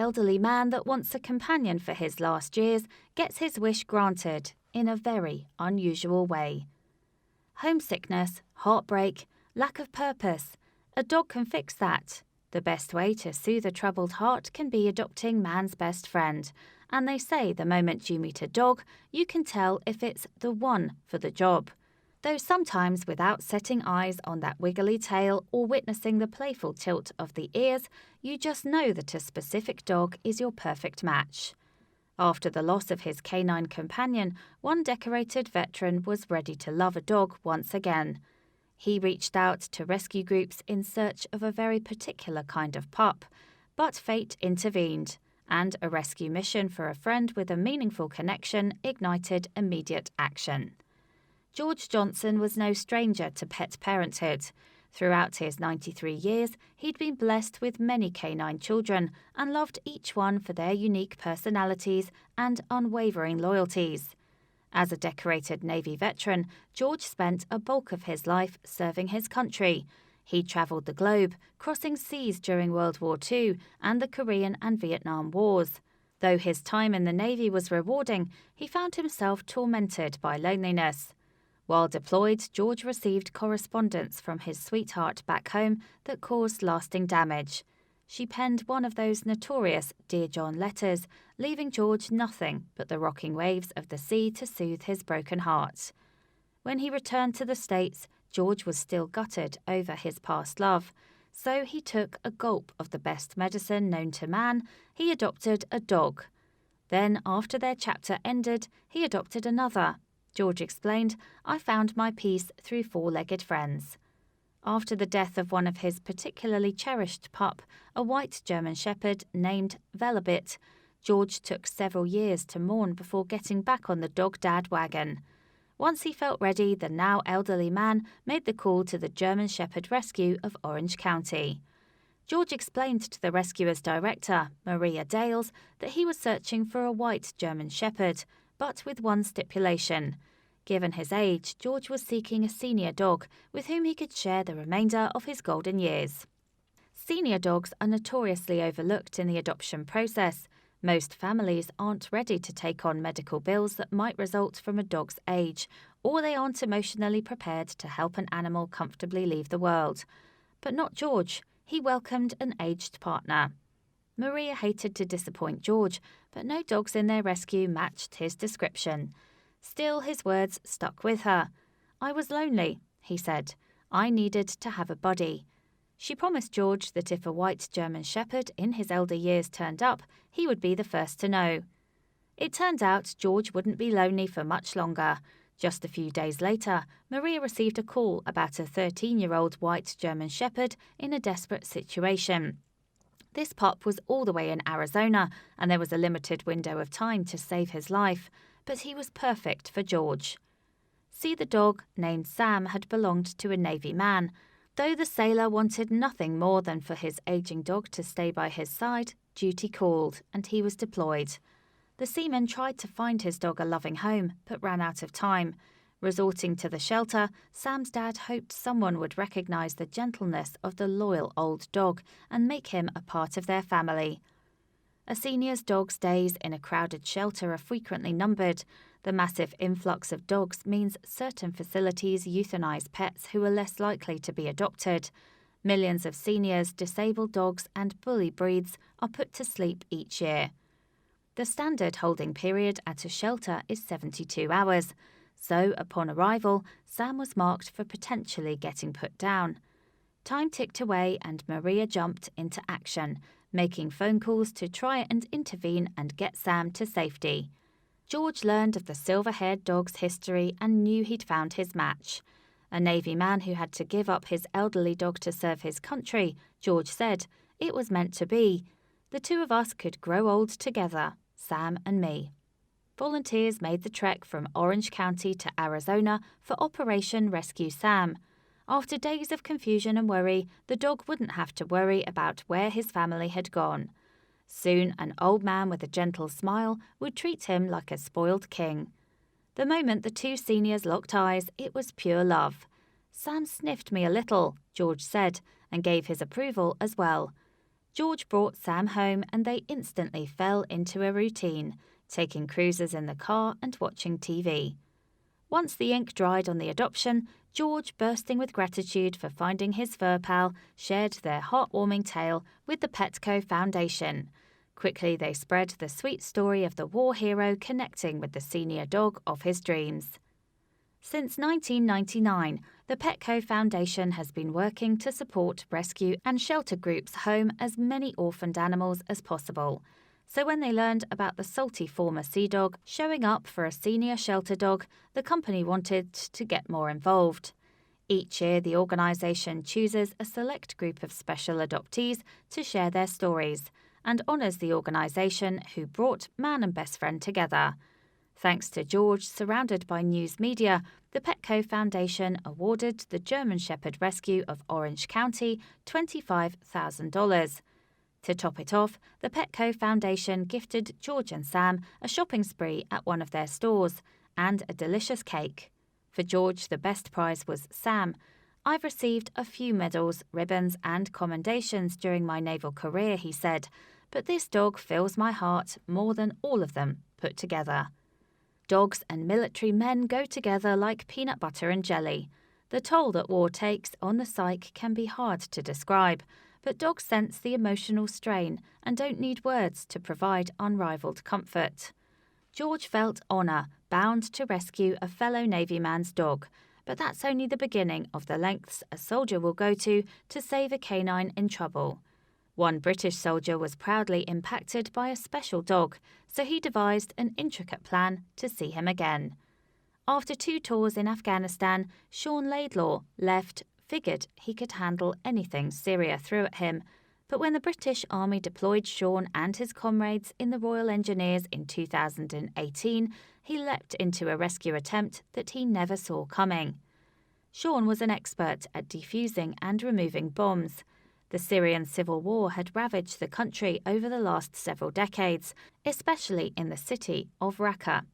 elderly man that wants a companion for his last years gets his wish granted in a very unusual way. Homesickness, heartbreak, lack of purpose. A dog can fix that. The best way to soothe a troubled heart can be adopting man's best friend. And they say the moment you meet a dog, you can tell if it's the one for the job. Though sometimes without setting eyes on that wiggly tail or witnessing the playful tilt of the ears, you just know that a specific dog is your perfect match. After the loss of his canine companion, one decorated veteran was ready to love a dog once again. He reached out to rescue groups in search of a very particular kind of pup, but fate intervened, and a rescue mission for a friend with a meaningful connection ignited immediate action. George Johnson was no stranger to pet parenthood. Throughout his 93 years, he'd been blessed with many canine children and loved each one for their unique personalities and unwavering loyalties. As a decorated Navy veteran, George spent a bulk of his life serving his country. He travelled the globe, crossing seas during World War II and the Korean and Vietnam Wars. Though his time in the Navy was rewarding, he found himself tormented by loneliness. While deployed, George received correspondence from his sweetheart back home that caused lasting damage. She penned one of those notorious Dear John letters, leaving George nothing but the rocking waves of the sea to soothe his broken heart. When he returned to the States, George was still gutted over his past love, so he took a gulp of the best medicine known to man. He adopted a dog. Then, after their chapter ended, he adopted another. George explained, "I found my peace through four-legged friends." After the death of one of his particularly cherished pup, a white German Shepherd named Velobit, George took several years to mourn before getting back on the dog dad wagon. Once he felt ready, the now elderly man made the call to the German Shepherd Rescue of Orange County. George explained to the rescuer's director, Maria Dales, that he was searching for a white German Shepherd, but with one stipulation. Given his age, George was seeking a senior dog with whom he could share the remainder of his golden years. Senior dogs are notoriously overlooked in the adoption process. Most families aren't ready to take on medical bills that might result from a dog's age, or they aren't emotionally prepared to help an animal comfortably leave the world. But not George. He welcomed an aged partner. Maria hated to disappoint George, but no dogs in their rescue matched his description. Still, his words stuck with her. "I was lonely," he said. "I needed to have a buddy." She promised George that if a white German Shepherd in his elder years turned up, he would be the first to know. It turned out George wouldn't be lonely for much longer. Just a few days later, Maria received a call about a 13-year-old white German Shepherd in a desperate situation. This pup was all the way in Arizona, and there was a limited window of time to save his life, but he was perfect for George. See, the dog, named Sam, had belonged to a Navy man. Though the sailor wanted nothing more than for his aging dog to stay by his side, duty called, and he was deployed. The seaman tried to find his dog a loving home, but ran out of time. Resorting to the shelter, Sam's dad hoped someone would recognize the gentleness of the loyal old dog and make him a part of their family. A senior's dog's days in a crowded shelter are frequently numbered. The massive influx of dogs means certain facilities euthanize pets who are less likely to be adopted. Millions of seniors, disabled dogs, and bully breeds are put to sleep each year. The standard holding period at a shelter is 72 hours. So, upon arrival, Sam was marked for potentially getting put down. Time ticked away and Maria jumped into action, making phone calls to try and intervene and get Sam to safety. George learned of the silver-haired dog's history and knew he'd found his match. A Navy man who had to give up his elderly dog to serve his country, George said, "It was meant to be. The two of us could grow old together, Sam and me." Volunteers made the trek from Orange County to Arizona for Operation Rescue Sam. After days of confusion and worry, the dog wouldn't have to worry about where his family had gone. Soon, an old man with a gentle smile would treat him like a spoiled king. The moment the two seniors locked eyes, it was pure love. "Sam sniffed me a little," George said, and gave his approval as well. George brought Sam home and they instantly fell into a routine, taking cruises in the car and watching TV. Once the ink dried on the adoption, George, bursting with gratitude for finding his fur pal, shared their heartwarming tale with the PETCO Foundation. Quickly they spread the sweet story of the war hero connecting with the senior dog of his dreams. Since 1999, the PETCO Foundation has been working to support, rescue and shelter groups home as many orphaned animals as possible. So when they learned about the salty former sea dog showing up for a senior shelter dog, the company wanted to get more involved. Each year, the organisation chooses a select group of special adoptees to share their stories and honours the organisation who brought man and best friend together. Thanks to George, surrounded by news media, the PETCO Foundation awarded the German Shepherd Rescue of Orange County $25,000. To top it off, the PETCO Foundation gifted George and Sam a shopping spree at one of their stores and a delicious cake. For George, the best prize was Sam. "I've received a few medals, ribbons and commendations during my naval career," he said, "but this dog fills my heart more than all of them put together." Dogs and military men go together like peanut butter and jelly. The toll that war takes on the psyche can be hard to describe, but dogs sense the emotional strain and don't need words to provide unrivaled comfort. George felt honour, bound to rescue a fellow Navy man's dog, but that's only the beginning of the lengths a soldier will go to save a canine in trouble. One British soldier was proudly impacted by a special dog, so he devised an intricate plan to see him again. After 2 tours in Afghanistan, Sean Laidlaw figured he could handle anything Syria threw at him. But when the British Army deployed Sean and his comrades in the Royal Engineers in 2018, he leapt into a rescue attempt that he never saw coming. Sean was an expert at defusing and removing bombs. The Syrian civil war had ravaged the country over the last several decades, especially in the city of Raqqa.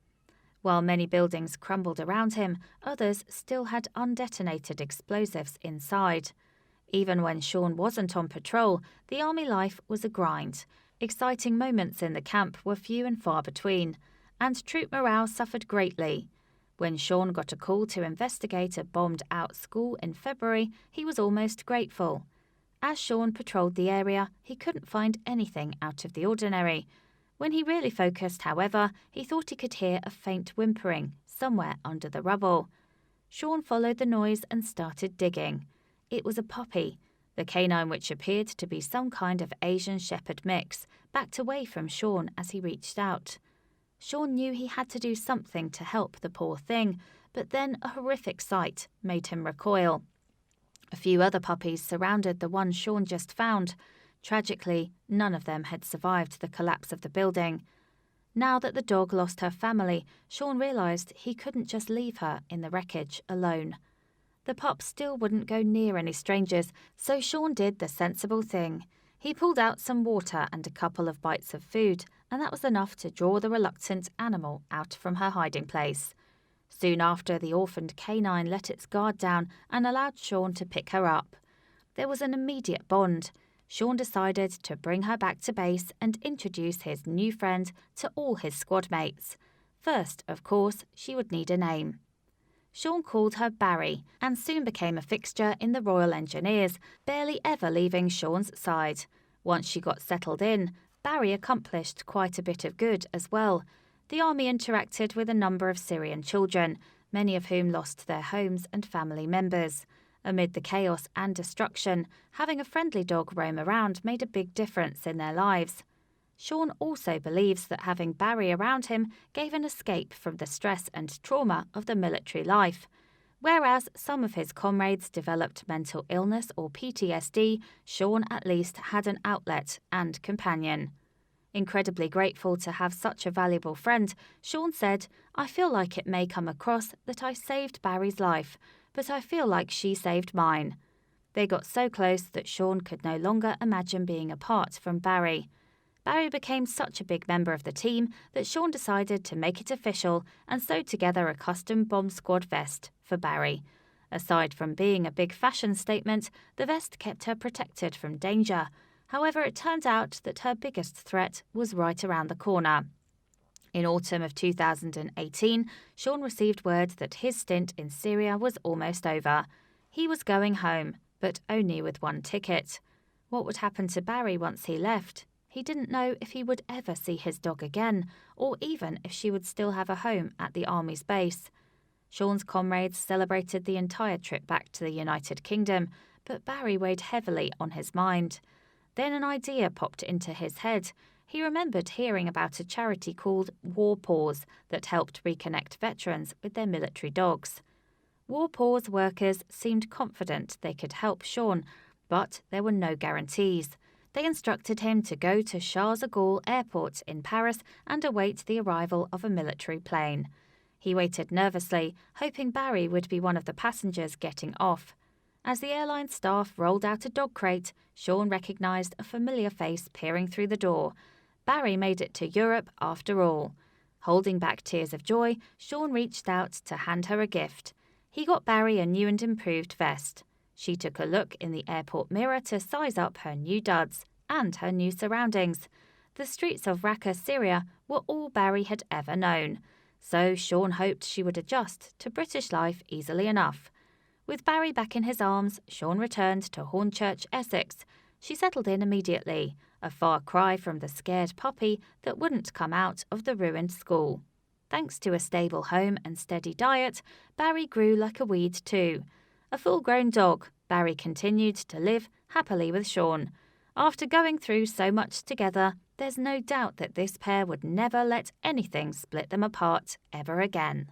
While many buildings crumbled around him, others still had undetonated explosives inside. Even when Sean wasn't on patrol, the army life was a grind. Exciting moments in the camp were few and far between, and troop morale suffered greatly. When Sean got a call to investigate a bombed-out school in February, he was almost grateful. As Sean patrolled the area, he couldn't find anything out of the ordinary. When he really focused, however, he thought he could hear a faint whimpering somewhere under the rubble. Sean followed the noise and started digging. It was a puppy. The canine, which appeared to be some kind of Asian Shepherd mix, backed away from Sean as he reached out. Sean knew he had to do something to help the poor thing, but then a horrific sight made him recoil. A few other puppies surrounded the one Sean just found. Tragically, none of them had survived the collapse of the building. Now that the dog lost her family, Sean realised he couldn't just leave her in the wreckage alone. The pup still wouldn't go near any strangers, so Sean did the sensible thing. He pulled out some water and a couple of bites of food, and that was enough to draw the reluctant animal out from her hiding place. Soon after, the orphaned canine let its guard down and allowed Sean to pick her up. There was an immediate bond. Sean decided to bring her back to base and introduce his new friend to all his squad mates. First, of course, she would need a name. Sean called her Barry and soon became a fixture in the Royal Engineers, barely ever leaving Sean's side. Once she got settled in, Barry accomplished quite a bit of good as well. The army interacted with a number of Syrian children, many of whom lost their homes and family members. Amid the chaos and destruction, having a friendly dog roam around made a big difference in their lives. Sean also believes that having Barry around him gave an escape from the stress and trauma of the military life. Whereas some of his comrades developed mental illness or PTSD, Sean at least had an outlet and companion. Incredibly grateful to have such a valuable friend, Sean said, "I feel like it may come across that I saved Barry's life, but I feel like she saved mine." They got so close that Sean could no longer imagine being apart from Barry. Barry became such a big member of the team that Sean decided to make it official and sewed together a custom bomb squad vest for Barry. Aside from being a big fashion statement, the vest kept her protected from danger. However, it turned out that her biggest threat was right around the corner. In autumn of 2018, Sean received word that his stint in Syria was almost over. He was going home, but only with one ticket. What would happen to Barry once he left? He didn't know if he would ever see his dog again, or even if she would still have a home at the Army's base. Sean's comrades celebrated the entire trip back to the United Kingdom, but Barry weighed heavily on his mind. Then an idea popped into his head. He remembered hearing about a charity called War Paws that helped reconnect veterans with their military dogs. War Paws workers seemed confident they could help Sean, but there were no guarantees. They instructed him to go to Charles de Gaulle Airport in Paris and await the arrival of a military plane. He waited nervously, hoping Barry would be one of the passengers getting off. As the airline staff rolled out a dog crate, Sean recognised a familiar face peering through the door. Barry made it to Europe after all. Holding back tears of joy, Sean reached out to hand her a gift. He got Barry a new and improved vest. She took a look in the airport mirror to size up her new duds and her new surroundings. The streets of Raqqa, Syria were all Barry had ever known. So Sean hoped she would adjust to British life easily enough. With Barry back in his arms, Sean returned to Hornchurch, Essex. She settled in immediately, a far cry from the scared puppy that wouldn't come out of the ruined school. Thanks to a stable home and steady diet, Barry grew like a weed too. A full-grown dog, Barry continued to live happily with Sean. After going through so much together, there's no doubt that this pair would never let anything split them apart ever again.